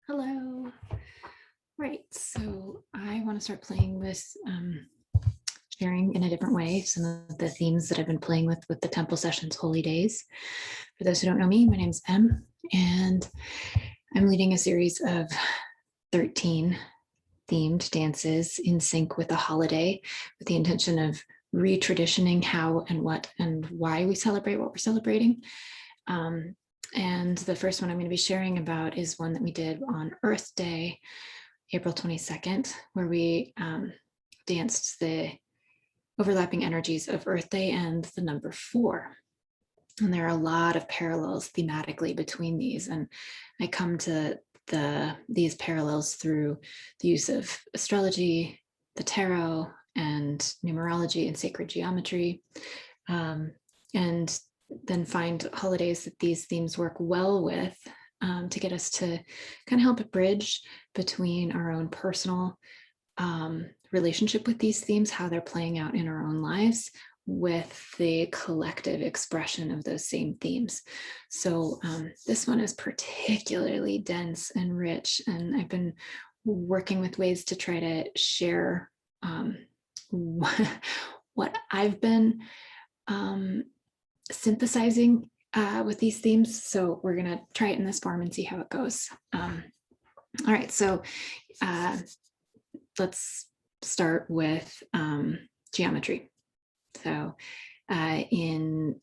Hello. Right, so I want to start playing with sharing in a different way some of the themes that I've been playing with the Temple Sessions Holy Days. For those who don't know me, my name's Em, and I'm leading a series of 13 themed dances in sync with the holiday, with the intention of retraditioning how and what and why we celebrate what we're celebrating. And the first one I'm going to be sharing about is one that we did on Earth Day, April 22nd, where we danced the overlapping energies of Earth Day and the number 4. And there are a lot of parallels thematically between these. And I come to these parallels through the use of astrology, the tarot, and numerology and sacred geometry. And then find holidays that these themes work well with to get us to kind of help a bridge between our own personal relationship with these themes, how they're playing out in our own lives, with the collective expression of those same themes. So this one is particularly dense and rich, and I've been working with ways to try to share what I've been synthesizing with these themes. So we're going to try it in this form and see how it goes. All right, so let's start with geometry. So in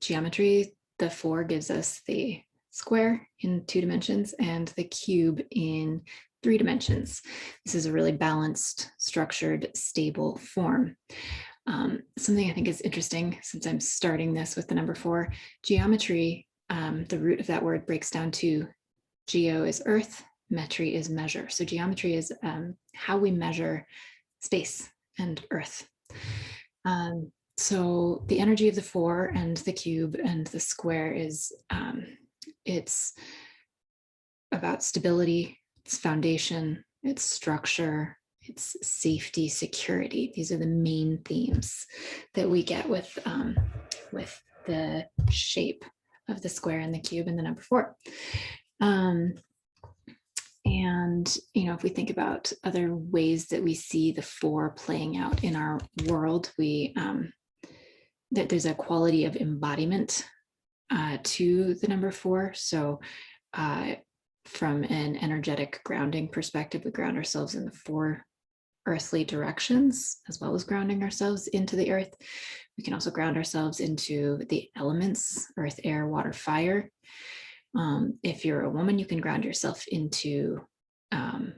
geometry, the 4 gives us the square in 2 dimensions and the cube in 3 dimensions. This is a really balanced, structured, stable form. Something I think is interesting, since I'm starting this with the number 4, geometry, the root of that word breaks down to geo is earth, metry is measure. So geometry is how we measure space and earth. So the energy of the 4 and the cube and the square is, it's about stability, it's foundation, it's structure, it's safety, security. These are the main themes that we get with the shape of the square and the cube and the number 4. And, if we think about other ways that we see the 4 playing out in our world, that there's a quality of embodiment to the number 4. So from an energetic grounding perspective, we ground ourselves in the 4 earthly directions, as well as grounding ourselves into the earth. We can also ground ourselves into the elements, earth, air, water, fire. If you're a woman, you can ground yourself into the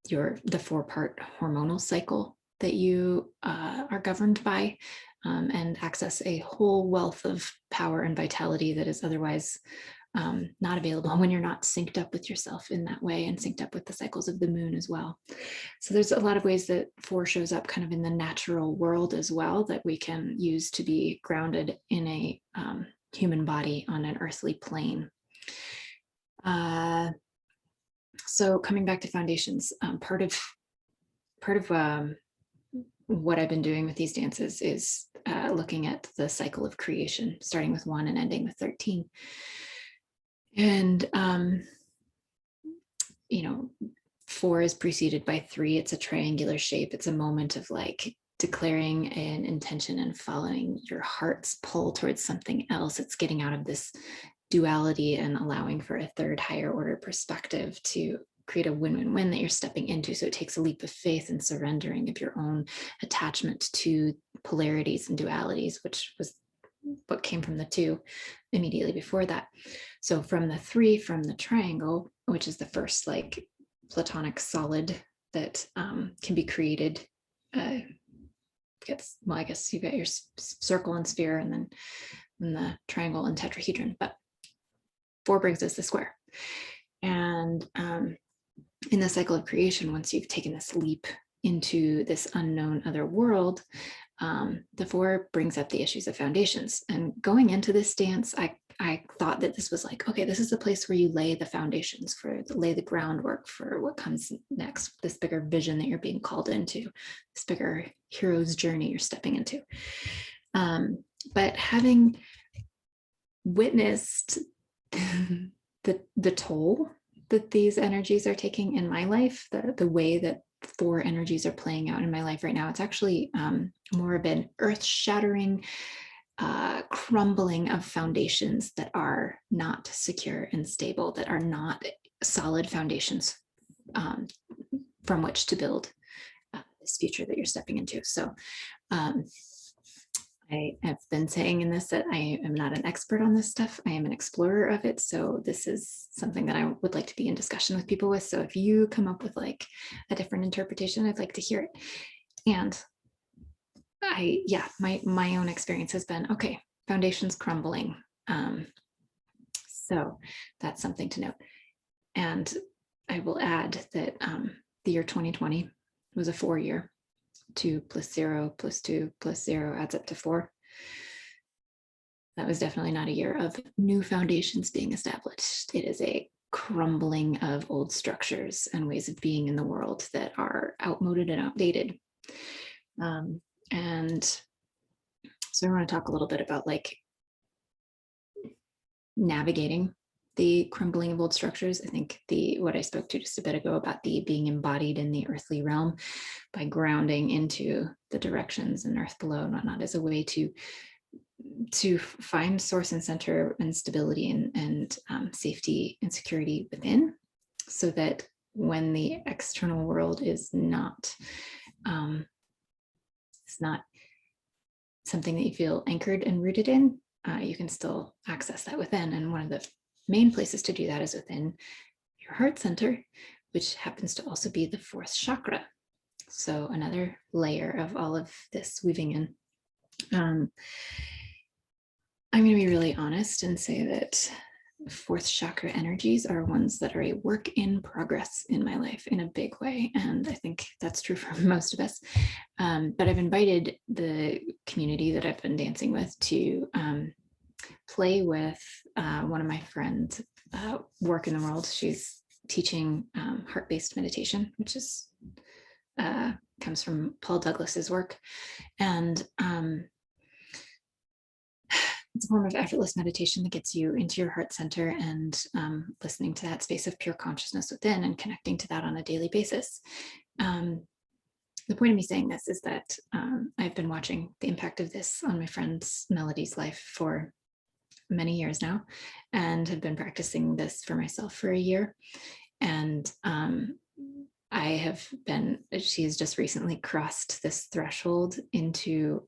4-part hormonal cycle that you are governed by, and access a whole wealth of power and vitality that is otherwise not available when you're not synced up with yourself in that way, and synced up with the cycles of the moon as well. So there's a lot of ways that 4 shows up kind of in the natural world as well, that we can use to be grounded in a human body on an earthly plane. So coming back to foundations, part of what I've been doing with these dances is looking at the cycle of creation, starting with 1 and ending with 13. And 4 is preceded by 3. It's a triangular shape. It's a moment of like declaring an intention and following your heart's pull towards something else. It's getting out of this duality and allowing for a 3rd higher order perspective to create a win-win-win that you're stepping into. So it takes a leap of faith and surrendering of your own attachment to polarities and dualities, which was what came from the 2 immediately before that. So from the 3, from the triangle, which is the first like platonic solid that can be created, I guess you've got your circle and sphere, and then the triangle and tetrahedron, but 4 brings us the square. And in the cycle of creation, once you've taken this leap into this unknown other world, the 4 brings up the issues of foundations. And going into this dance, I thought that this was like, okay, this is the place where you lay the foundations, lay the groundwork for what comes next, this bigger vision that you're being called into, this bigger hero's journey you're stepping into. But having witnessed the toll that these energies are taking in my life, the way that 4 energies are playing out in my life right now, it's actually more of an earth-shattering crumbling of foundations that are not secure and stable, that are not solid foundations from which to build this future that you're stepping into. So I have been saying in this that I am not an expert on this stuff. I am an explorer of it. So this is something that I would like to be in discussion with people with. So if you come up with like a different interpretation, I'd like to hear it. And my own experience has been, okay, foundations crumbling. So that's something to note. And I will add that the year 2020 was a 4 year. 2 plus 0 plus 2 plus 0 adds up to 4. That was definitely not a year of new foundations being established. It is a crumbling of old structures and ways of being in the world that are outmoded and outdated. And so I want to talk a little bit about like navigating the crumbling of old structures. I think what I spoke to just a bit ago about the being embodied in the earthly realm by grounding into the directions and earth below and whatnot is a way to find source and center and stability and safety and security within, so that when the external world is not it's not something that you feel anchored and rooted in, you can still access that within. And one of the main places to do that is within your heart center, which happens to also be the 4th chakra. So another layer of all of this weaving in. I'm going to be really honest and say that 4th chakra energies are ones that are a work in progress in my life in a big way. And I think that's true for most of us. But I've invited the community that I've been dancing with to play with one of my friends' work in the world. She's teaching heart-based meditation, which is comes from Paul Dougliss's work. And it's a form of effortless meditation that gets you into your heart center and listening to that space of pure consciousness within and connecting to that on a daily basis. The point of me saying this is that I've been watching the impact of this on my friend's Melody's life for many years now, and have been practicing this for myself for a year. And she has just recently crossed this threshold into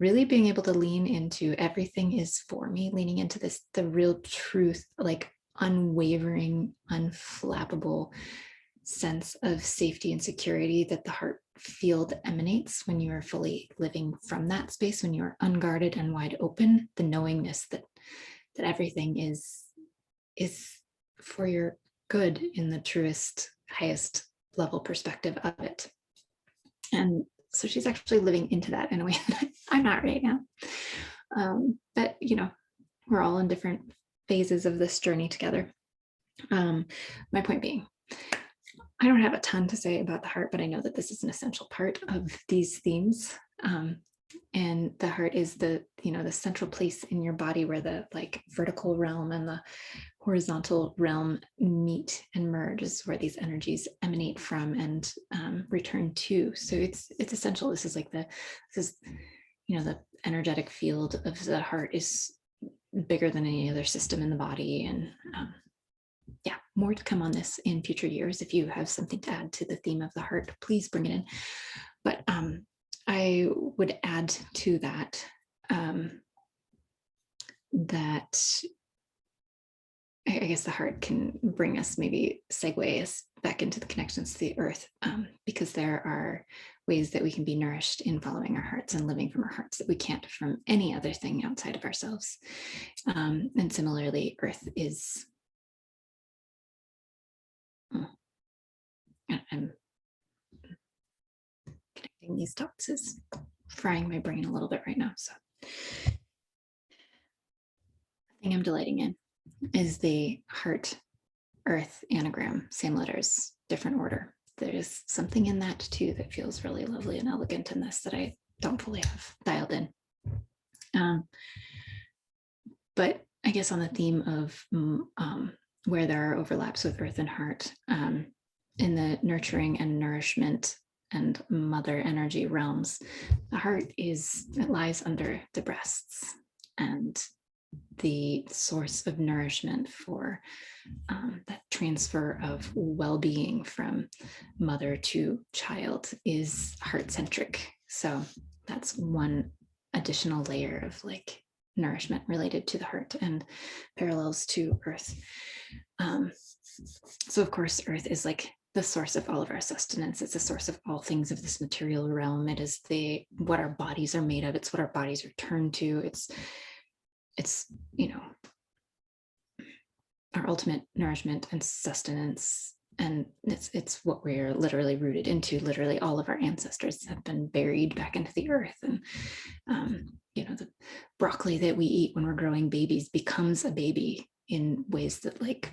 really being able to lean into everything is for me, leaning into this, the real truth, like unwavering, unflappable sense of safety and security that the heart field emanates when you are fully living from that space, when you are unguarded and wide open, the knowingness that everything is for your good in the truest, highest level perspective of it. And so she's actually living into that in a way that I'm not right now. But, we're all in different phases of this journey together. My point being, I don't have a ton to say about the heart, but I know that this is an essential part of these themes. And the heart is the central place in your body where the like vertical realm and the horizontal realm meet and merge, is where these energies emanate from and return to. So it's essential. This is the energetic field of the heart is bigger than any other system in the body. And more to come on this in future years. If you have something to add to the theme of the heart, please bring it in. But I would add to that that I guess the heart can bring us, maybe segue us back into the connections to the earth, because there are ways that we can be nourished in following our hearts and living from our hearts that we can't from any other thing outside of ourselves. And similarly, earth is, I'm connecting these dots is frying my brain a little bit right now. So the thing I'm delighting in is the heart earth anagram, same letters, different order. There's something in that too that feels really lovely and elegant in this that I don't fully have dialed in. But I guess on the theme of where there are overlaps with earth and heart, in the nurturing and nourishment and mother energy realms, the heart it lies under the breasts, and the source of nourishment for that transfer of well-being from mother to child is heart-centric. So that's one additional layer of like nourishment related to the heart and parallels to earth. So of course, earth is like the source of all of our sustenance. It's the source of all things of this material realm. It is what our bodies are made of. It's what our bodies return to. It's our ultimate nourishment and sustenance. And it's what we're literally rooted into. Literally all of our ancestors have been buried back into the earth. And the broccoli that we eat when we're growing babies becomes a baby in ways that like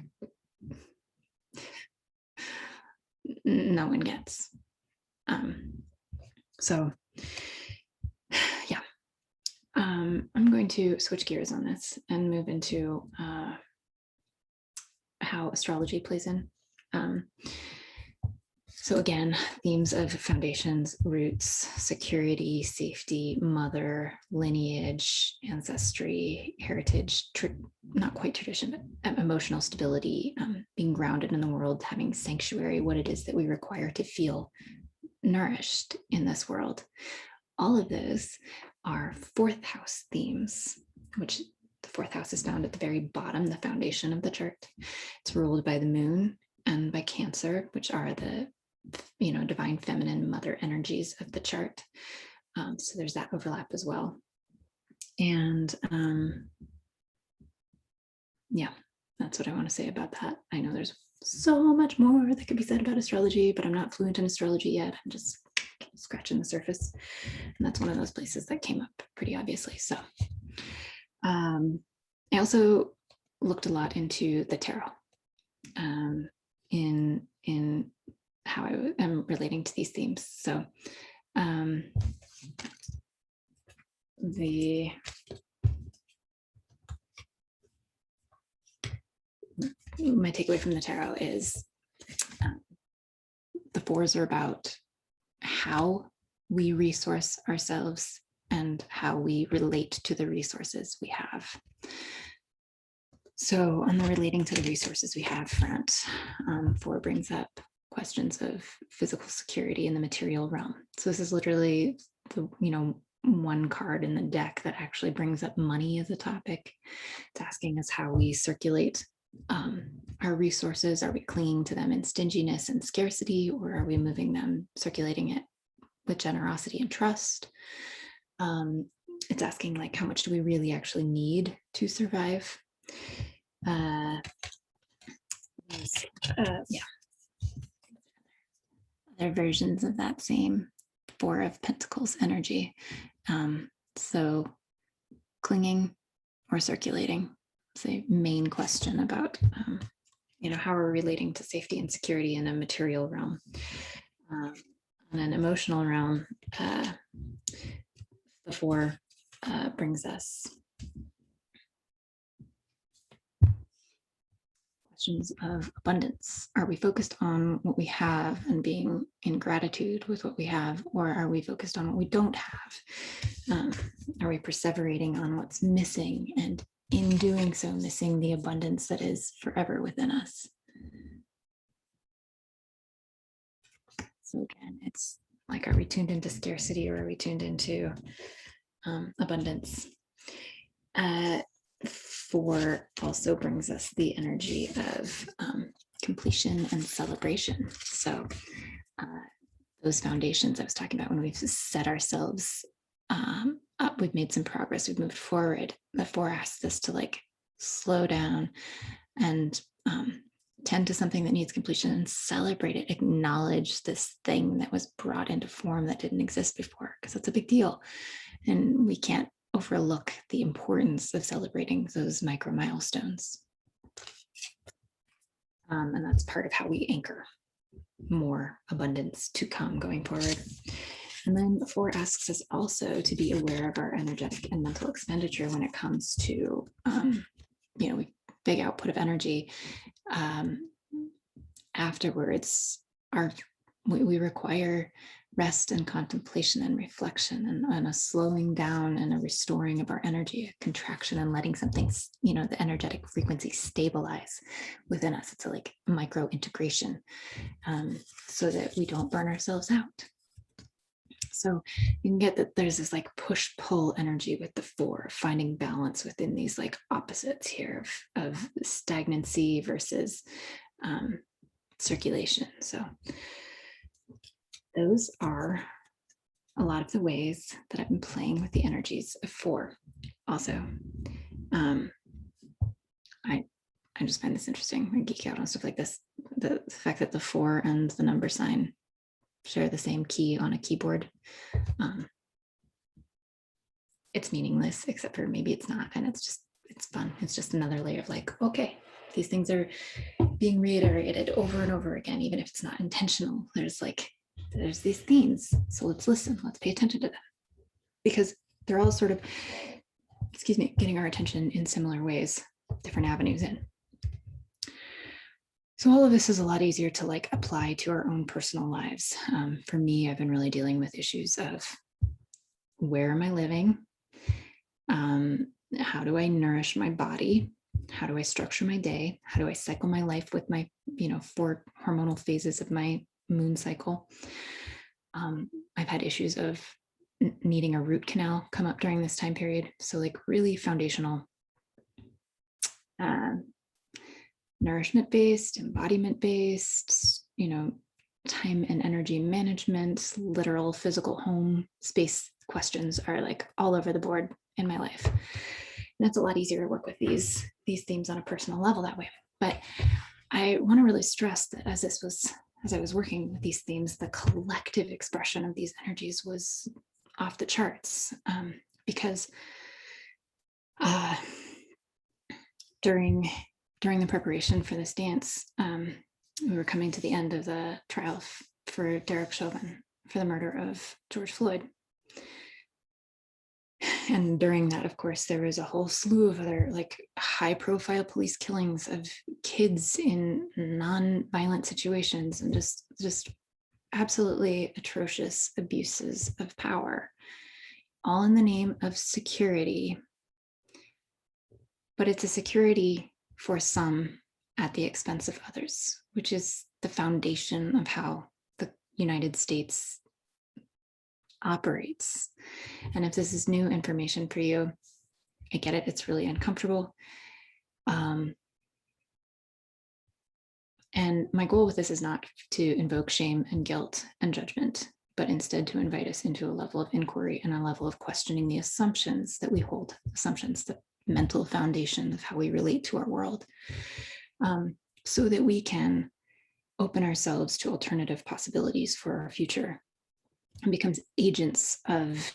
no one gets. So yeah, I'm going to switch gears on this and move into how astrology plays in. So again, themes of foundations, roots, security, safety, mother, lineage, ancestry, heritage, not quite tradition, but emotional stability, being grounded in the world, having sanctuary, what it is that we require to feel nourished in this world. All of those are fourth house themes, which the fourth house is found at the very bottom, the foundation of the chart. It's ruled by the moon and by Cancer, which are the divine feminine mother energies of the chart. So there's that overlap as well. And yeah, that's what I want to say about that. I know there's so much more that could be said about astrology, but I'm not fluent in astrology yet. I'm just scratching the surface. And that's one of those places that came up pretty obviously. So I also looked a lot into the tarot in how I am relating to these themes. So my takeaway from the tarot is the fours are about how we resource ourselves and how we relate to the resources we have. So on the relating to the resources we have front, 4 brings up questions of physical security in the material realm. So this is literally the one card in the deck that actually brings up money as a topic. It's asking us how we circulate our resources. Are we clinging to them in stinginess and scarcity, or are we moving them, circulating it with generosity and trust? It's asking like, how much do we really actually need to survive? Yeah. Other versions of that same 4 of Pentacles energy. So clinging or circulating is a main question about how we're relating to safety and security in a material realm. On an emotional realm, the 4 brings us questions of abundance. Are we focused on what we have and being in gratitude with what we have, or are we focused on what we don't have? Are we perseverating on what's missing, and in doing so, missing the abundance that is forever within us? So again, it's like, are we tuned into scarcity, or are we tuned into abundance? 4 also brings us the energy of completion and celebration. So those foundations I was talking about, when we've set ourselves up, we've made some progress, we've moved forward. The 4 asks us to like slow down and tend to something that needs completion and celebrate it, acknowledge this thing that was brought into form that didn't exist before, because that's a big deal. And we can't overlook the importance of celebrating those micro milestones. And that's part of how we anchor more abundance to come going forward. And then 4 asks us also to be aware of our energetic and mental expenditure when it comes to, big output of energy. afterwards, we require rest and contemplation and reflection and a slowing down and a restoring of our energy, a contraction and letting something, the energetic frequency stabilize within us. It's a like micro integration, so that we don't burn ourselves out. So you can get that there's this like push-pull energy with the 4, finding balance within these like opposites here of stagnancy versus circulation. So those are a lot of the ways that I've been playing with the energies of 4. Also, I just find this interesting. I geek out on stuff like this. The fact that the 4 and the number sign share the same key on a keyboard. It's meaningless, except for maybe it's not. And it's fun. It's just another layer of like, okay, these things are being reiterated over and over again, even if it's not intentional. There's these themes. So let's listen, let's pay attention to them, because they're all sort of, getting our attention in similar ways, different avenues in. So all of this is a lot easier to like apply to our own personal lives. For me, I've been really dealing with issues of where am I living? How do I nourish my body? How do I structure my day? How do I cycle my life with my, 4 hormonal phases of my moon cycle? I've had issues of needing a root canal come up during this time period. So like really foundational, nourishment-based, embodiment-based, time and energy management, literal physical home space questions are like all over the board in my life. And that's a lot easier to work with these themes on a personal level that way. But I want to really stress that as I was working with these themes, the collective expression of these energies was off the charts, because during the preparation for this dance, we were coming to the end of the trial for Derek Chauvin for the murder of George Floyd. And during that, of course, there was a whole slew of other like high-profile police killings of kids in non-violent situations, and just absolutely atrocious abuses of power, all in the name of security. But it's a security for some at the expense of others, which is the foundation of how the United States operates. And if this is new information for you, I get it, it's really uncomfortable. And my goal with this is not to invoke shame and guilt and judgment, but instead to invite us into a level of inquiry and a level of questioning the assumptions that we hold, the mental foundation of how we relate to our world, so that we can open ourselves to alternative possibilities for our future and becomes agents of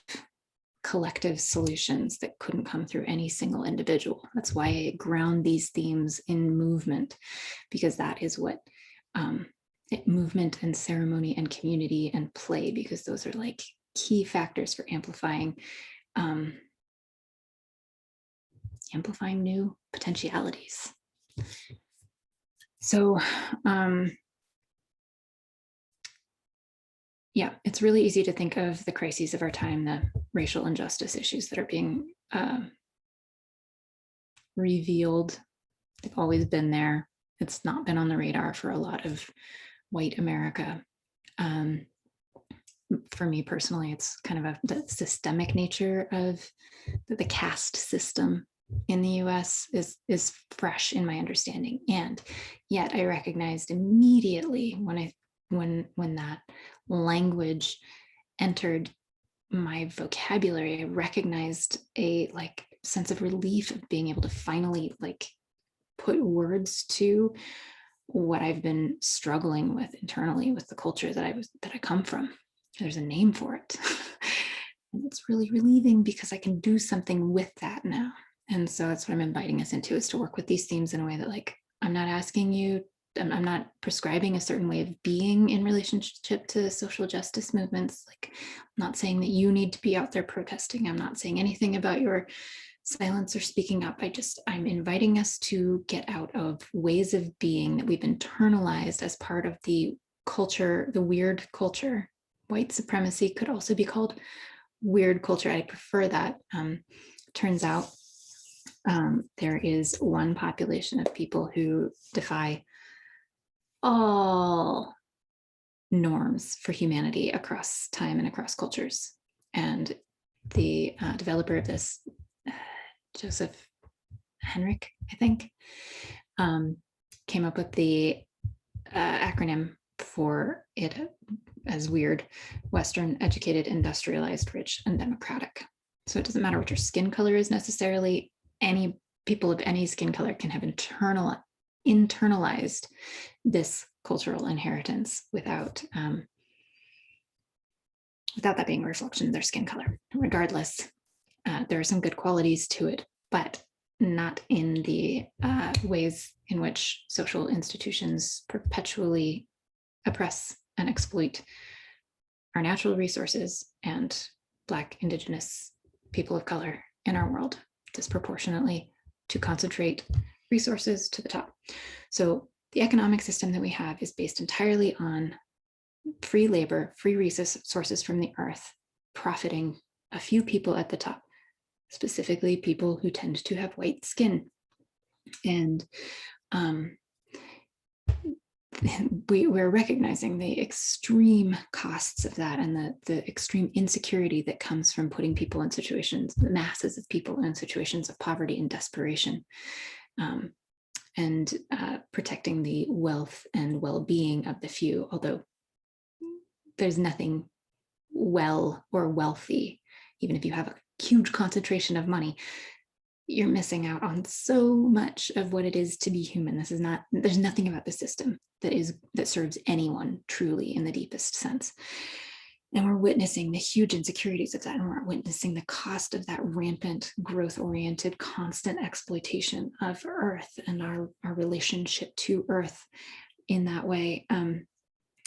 collective solutions that couldn't come through any single individual. That's why I ground these themes in movement, because that is what movement and ceremony and community and play, because those are like key factors for amplifying new potentialities. So yeah, it's really easy to think of the crises of our time, the racial injustice issues that are being revealed. They've always been there. It's not been on the radar for a lot of white America. For me personally, it's kind of the systemic nature of the caste system in the US is fresh in my understanding. And yet I recognized immediately when that language entered my vocabulary, I recognized a like sense of relief of being able to finally like put words to what I've been struggling with internally with the culture that I come from. There's a name for it. And it's really relieving because I can do something with that now. And so that's what I'm inviting us into, is to work with these themes in a way that like, I'm not prescribing a certain way of being in relationship to social justice movements. Like, I'm not saying that you need to be out there protesting. I'm not saying anything about your silence or speaking up. I'm inviting us to get out of ways of being that we've internalized as part of the culture, the weird culture. White supremacy could also be called weird culture. I prefer that. Turns out there is one population of people who defy all norms for humanity across time and across cultures. And the developer of this, Joseph Henrich, I think, came up with the acronym for it as weird: Western, educated, industrialized, rich, and democratic. So it doesn't matter what your skin color is necessarily. Any people of any skin color can have internalized this cultural inheritance without that being a reflection of their skin color. Regardless, there are some good qualities to it, but not in the ways in which social institutions perpetually oppress and exploit our natural resources and Black, Indigenous, people of color in our world disproportionately to concentrate resources to the top. So the economic system that we have is based entirely on free labor, free resources from the earth, profiting a few people at the top, specifically people who tend to have white skin. And we're recognizing the extreme costs of that and the extreme insecurity that comes from putting people in situations, the masses of people in situations of poverty and desperation, and protecting the wealth and well-being of the few, although there's nothing well or wealthy. Even if you have a huge concentration of money, you're missing out on so much of what it is to be human. There's nothing about the system that serves anyone truly in the deepest sense. And we're witnessing the huge insecurities of that. And we're witnessing the cost of that rampant, growth-oriented, constant exploitation of Earth and our relationship to Earth in that way,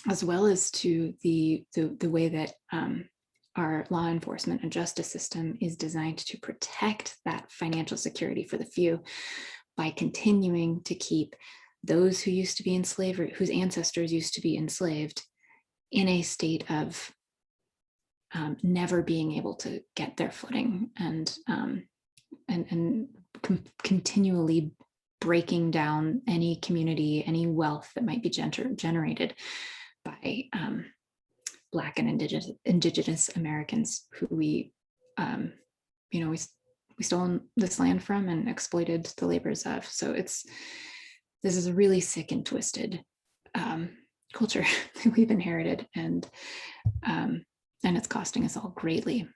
as well as to the way that our law enforcement and justice system is designed to protect that financial security for the few by continuing to keep those who used to be enslaved, or whose ancestors used to be enslaved, in a state of never being able to get their footing and continually breaking down any community, any wealth that might be generated by Black and Indigenous Americans who we stole this land from and exploited the labors of. So this is a really sick and twisted culture that we've inherited, and it's costing us all greatly.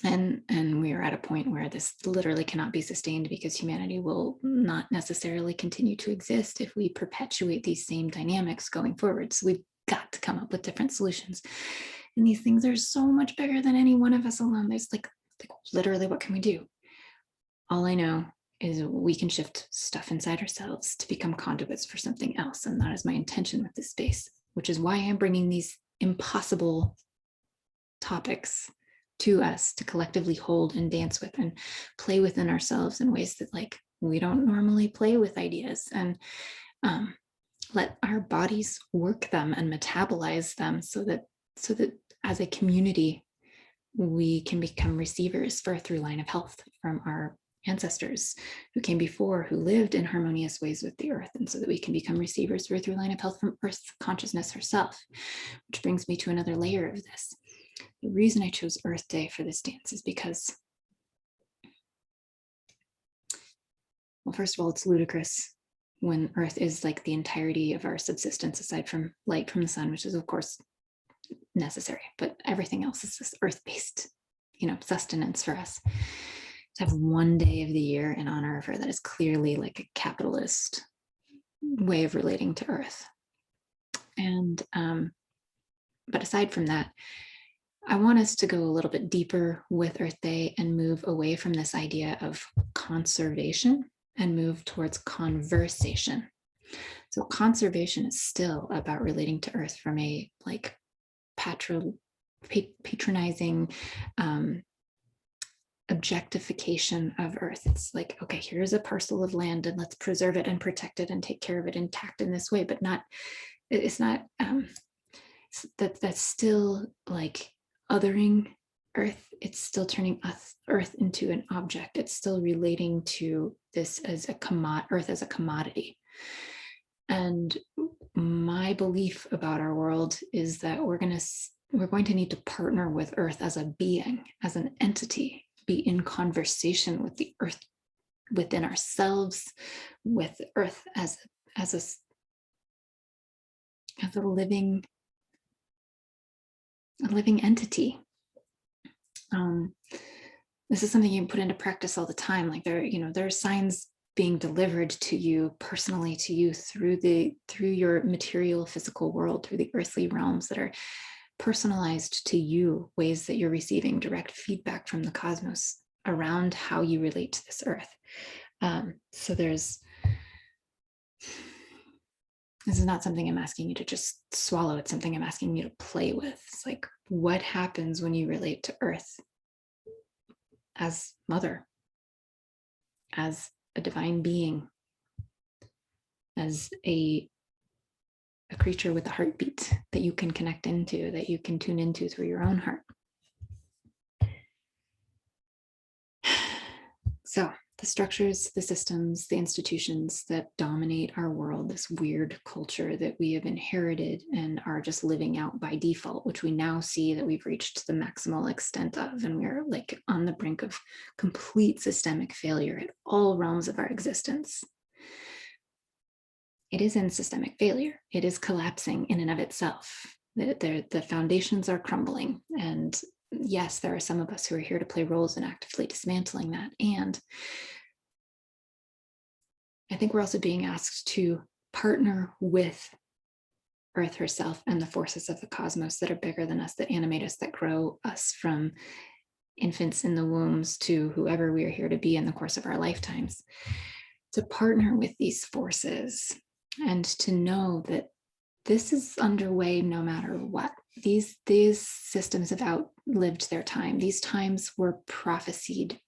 And we are at a point where this literally cannot be sustained, because humanity will not necessarily continue to exist if we perpetuate these same dynamics going forward. So we've got to come up with different solutions. And these things are so much bigger than any one of us alone. There's like literally, what can we do? All I know is we can shift stuff inside ourselves to become conduits for something else. And that is my intention with this space, which is why I'm bringing these impossible topics to us to collectively hold and dance with and play within ourselves in ways that we don't normally play with ideas, and let our bodies work them and metabolize them so that as a community we can become receivers for a through line of health from our ancestors who came before, who lived in harmonious ways with the earth, and so that we can become receivers for a through line of health from Earth consciousness herself. Which brings me to another layer of this. The reason I chose Earth Day for this dance is because, well, first of all, it's ludicrous when Earth is like the entirety of our subsistence, aside from light from the sun, which is of course necessary, but everything else is this earth-based, sustenance for us. To have one day of the year in honor of her, that is clearly like a capitalist way of relating to Earth. And but aside from that, I want us to go a little bit deeper with Earth Day and move away from this idea of conservation and move towards conversation. So conservation is still about relating to Earth from a patronizing, objectification of Earth. It's like, okay, here's a parcel of land and let's preserve it and protect it and take care of it intact in this way, but it's not, that's still like othering Earth. It's still turning Earth into an object. It's still relating to this as Earth as a commodity. And my belief about our world is that we're going to need to partner with Earth as a being, as an entity, be in conversation with the Earth within ourselves, with Earth as a living entity. This is something you put into practice all the time. Like there are signs being delivered to you personally, to you through your material physical world, through the earthly realms that are personalized to you, ways that you're receiving direct feedback from the cosmos around how you relate to this Earth. So this is not something I'm asking you to just swallow. It's something I'm asking you to play with. It's like, what happens when you relate to Earth as mother, as a divine being, as a creature with a heartbeat that you can connect into, that you can tune into through your own heart. So the structures, the systems, the institutions that dominate our world, this weird culture that we have inherited and are just living out by default, which we now see that we've reached the maximal extent of, and we're like on the brink of complete systemic failure at all realms of our existence. It is in systemic failure. It is collapsing in and of itself. The foundations are crumbling. And yes, there are some of us who are here to play roles in actively dismantling that. And I think we're also being asked to partner with Earth herself and the forces of the cosmos that are bigger than us, that animate us, that grow us from infants in the wombs to whoever we are here to be in the course of our lifetimes, to partner with these forces and to know that this is underway no matter what. These systems have outlived their time. These times were prophesied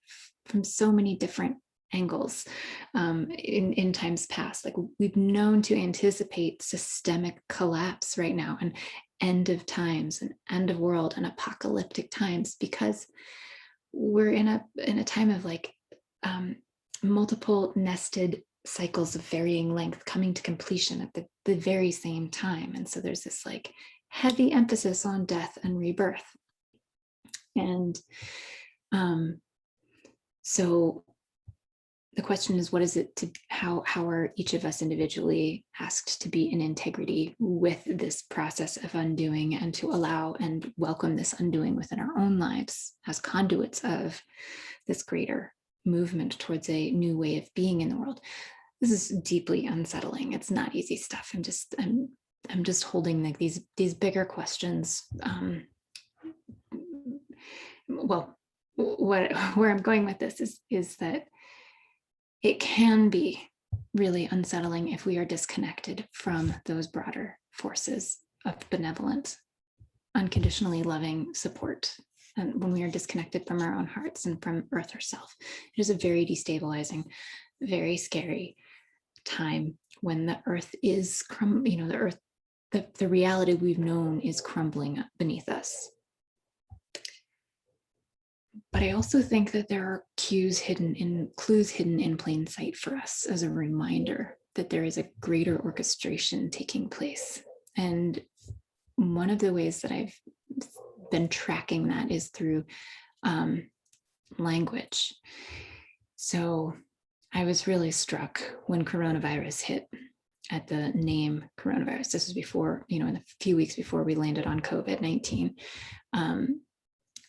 from so many different angles in times past. Like, we've known to anticipate systemic collapse right now, and end of times, and end of world, and apocalyptic times, because we're in a time of like multiple nested cycles of varying length coming to completion at the very same time. And so there's this like heavy emphasis on death and rebirth. And so the question is, what is it to, how are each of us individually asked to be in integrity with this process of undoing, and to allow and welcome this undoing within our own lives as conduits of this greater movement towards a new way of being in the world? This is deeply unsettling. It's not easy stuff. I'm just holding like these bigger questions. Well, where I'm going with this is that it can be really unsettling if we are disconnected from those broader forces of benevolent, unconditionally loving support. And when we are disconnected from our own hearts and from Earth herself, it is a very destabilizing, very scary time when the Earth is, the Earth, the reality we've known is crumbling beneath us. But I also think that there are clues hidden in plain sight for us as a reminder that there is a greater orchestration taking place. And one of the ways that I've been tracking that is through language. So I was really struck when coronavirus hit at the name coronavirus. This was before, in the few weeks before we landed on COVID-19.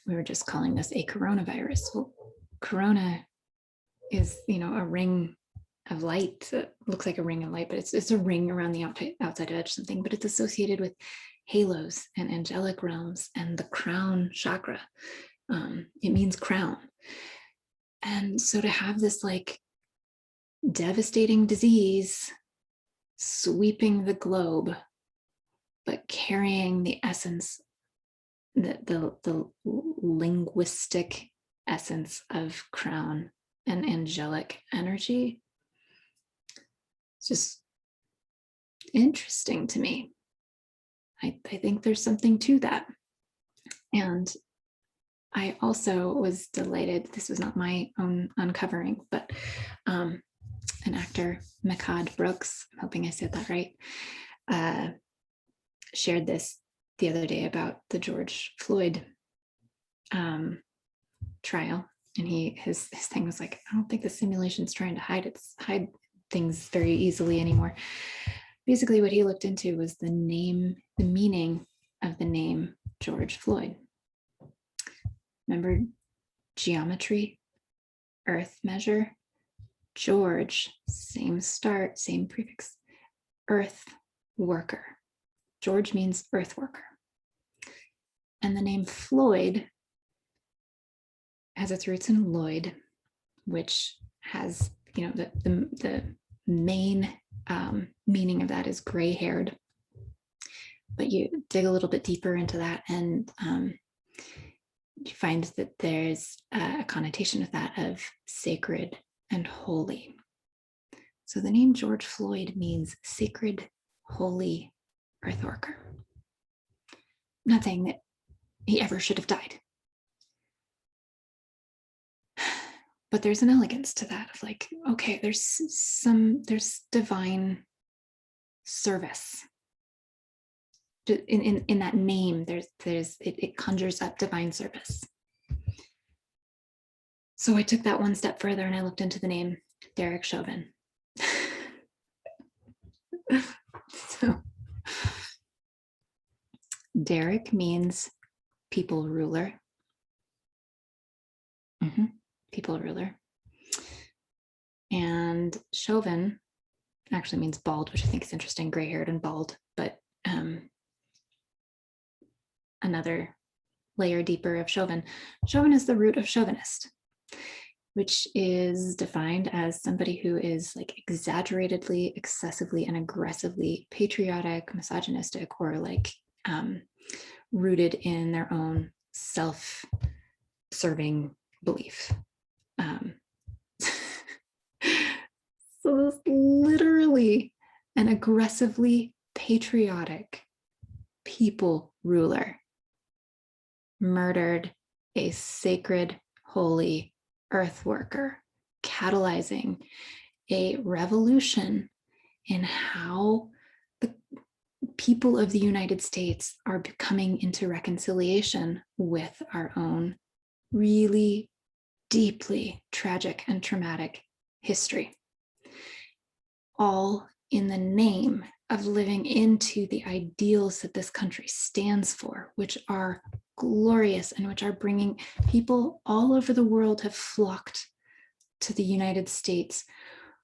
We were just calling this a coronavirus. Well, corona is, a ring of light that looks like a ring of light, but it's a ring around the outside edge, something, but it's associated with halos and angelic realms and the crown chakra. It means crown. And so to have this like devastating disease sweeping the globe, but carrying the essence, the linguistic essence of crown and angelic energy. It's just interesting to me. I think there's something to that. And I also was delighted, this was not my own uncovering, but an actor, Mischke Brooks, I'm hoping I said that right, shared this the other day about the George Floyd trial. And his thing was like, I don't think the simulation's trying to hide things very easily anymore. Basically what he looked into was the meaning of the name George Floyd. Remember geometry, earth measure, George, same start, same prefix, earth worker. George means earth worker. And the name Floyd has its roots in Lloyd, which has, you know, the main meaning of that is gray-haired. But you dig a little bit deeper into that, and you find that there's a connotation with that of sacred and holy. So the name George Floyd means sacred, holy earthworker. I'm not saying that he ever should have died, but there's an elegance to that of like, okay, there's divine service in that name. It conjures up divine service. So I took that one step further and I looked into the name Derek Chauvin. So Derek means people ruler. People ruler. And Chauvin actually means bald, which I think is interesting, gray-haired and bald, but another layer deeper of Chauvin. Chauvin is the root of chauvinist, which is defined as somebody who is like exaggeratedly, excessively, and aggressively patriotic, misogynistic, or like rooted in their own self-serving belief. So this literally an aggressively patriotic people ruler murdered a sacred, holy earth worker, catalyzing a revolution in how the people of the United States are coming into reconciliation with our own really deeply tragic and traumatic history, all in the name of living into the ideals that this country stands for, which are glorious and which are bringing people all over the world have flocked to the United States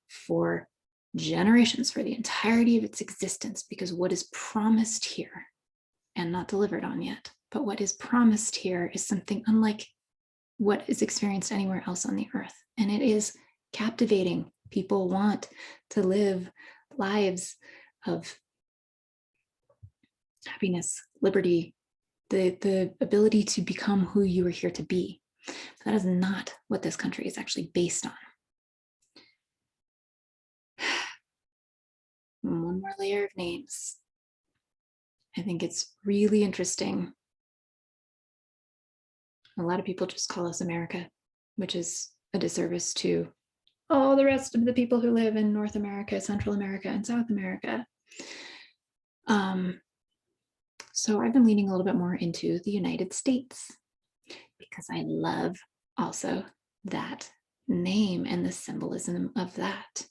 for generations, for the entirety of its existence, because what is promised here, and not delivered on yet, but what is promised here is something unlike what is experienced anywhere else on the earth. And it is captivating. People want to live lives of happiness, liberty, the ability to become who you are here to be. But that is not what this country is actually based on. One more layer of names. I think it's really interesting. A lot of people just call us America, which is a disservice to all the rest of the people who live in North America, Central America, and South America. So I've been leaning a little bit more into the United States because I love also that name and the symbolism of that.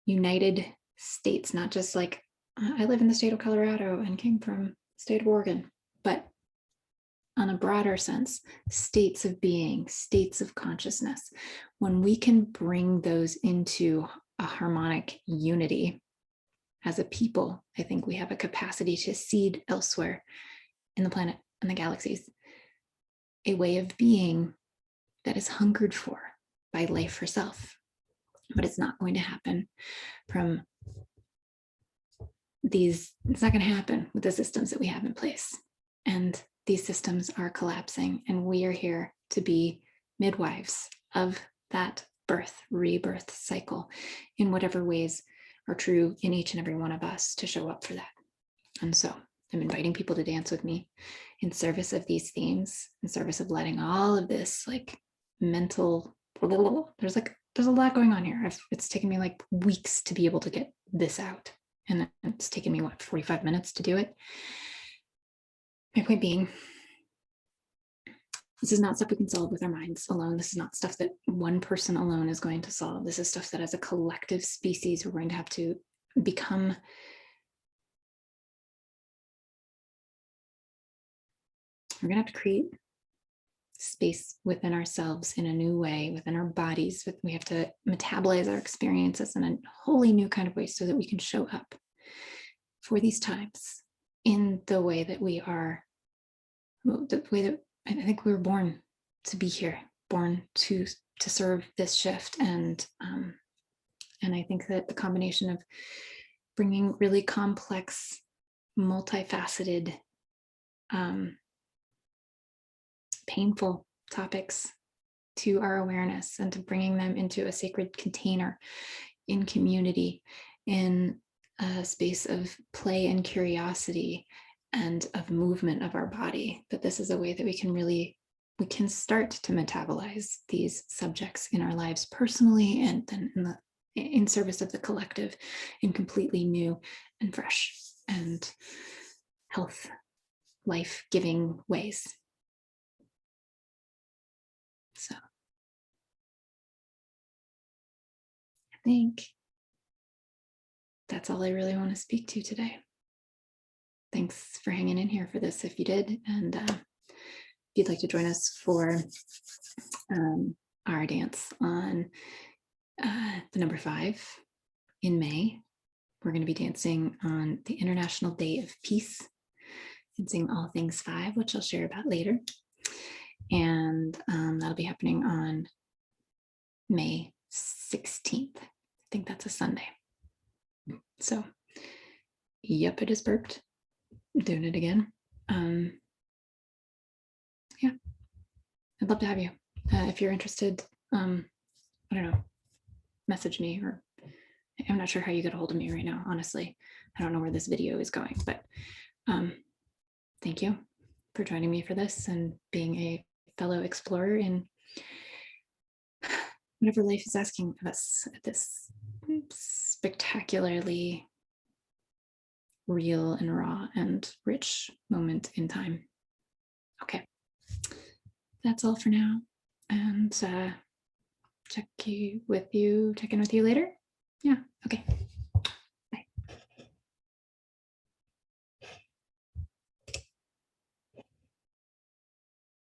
United States, not just like I live in the state of Colorado and came from the state of Oregon, but on a broader sense, states of being, states of consciousness. When we can bring those into a harmonic unity as a people, I think we have a capacity to seed elsewhere in the planet and the galaxies a way of being that is hungered for by life herself. But it's not going to happen from these, it's not going to happen with the systems that we have in place. And these systems are collapsing, and we are here to be midwives of that birth, rebirth cycle in whatever ways are true in each and every one of us to show up for that. And so I'm inviting people to dance with me in service of these themes, in service of letting all of this like mental, there's a lot going on here. It's taken me like weeks to be able to get this out. And it's taken me, what, 45 minutes to do it? My point being, this is not stuff we can solve with our minds alone. This is not stuff that one person alone is going to solve. This is stuff that as a collective species, we're going to have to become we're going to have to create space within ourselves in a new way, within our bodies. We have to metabolize our experiences in a wholly new kind of way so that we can show up for these times in the way that we are, the way that I think we were born to be here, born to serve this shift. And I think that the combination of bringing really complex, multifaceted, painful topics to our awareness and to bringing them into a sacred container in community, in a space of play and curiosity and of movement of our body, that this is a way that we can start to metabolize these subjects in our lives personally and then in service of the collective in completely new and fresh and health, life-giving ways. So I think that's all I really want to speak to today. Thanks for hanging in here for this if you did. And if you'd like to join us for our dance on the number 5 in May, we're going to be dancing on the International Day of Peace, dancing all things 5, which I'll share about later. And that'll be happening on May 16th. I think that's a Sunday. So, yep, it is burped. Doing it again. Yeah, I'd love to have you. If you're interested, I don't know, message me, or I'm not sure how you get a hold of me right now, honestly. I don't know where this video is going, but thank you for joining me for this and being a fellow explorer in whatever life is asking of us at this spectacularly real and raw and rich moment in time. Okay, that's all for now. And check in with you later. Yeah, okay.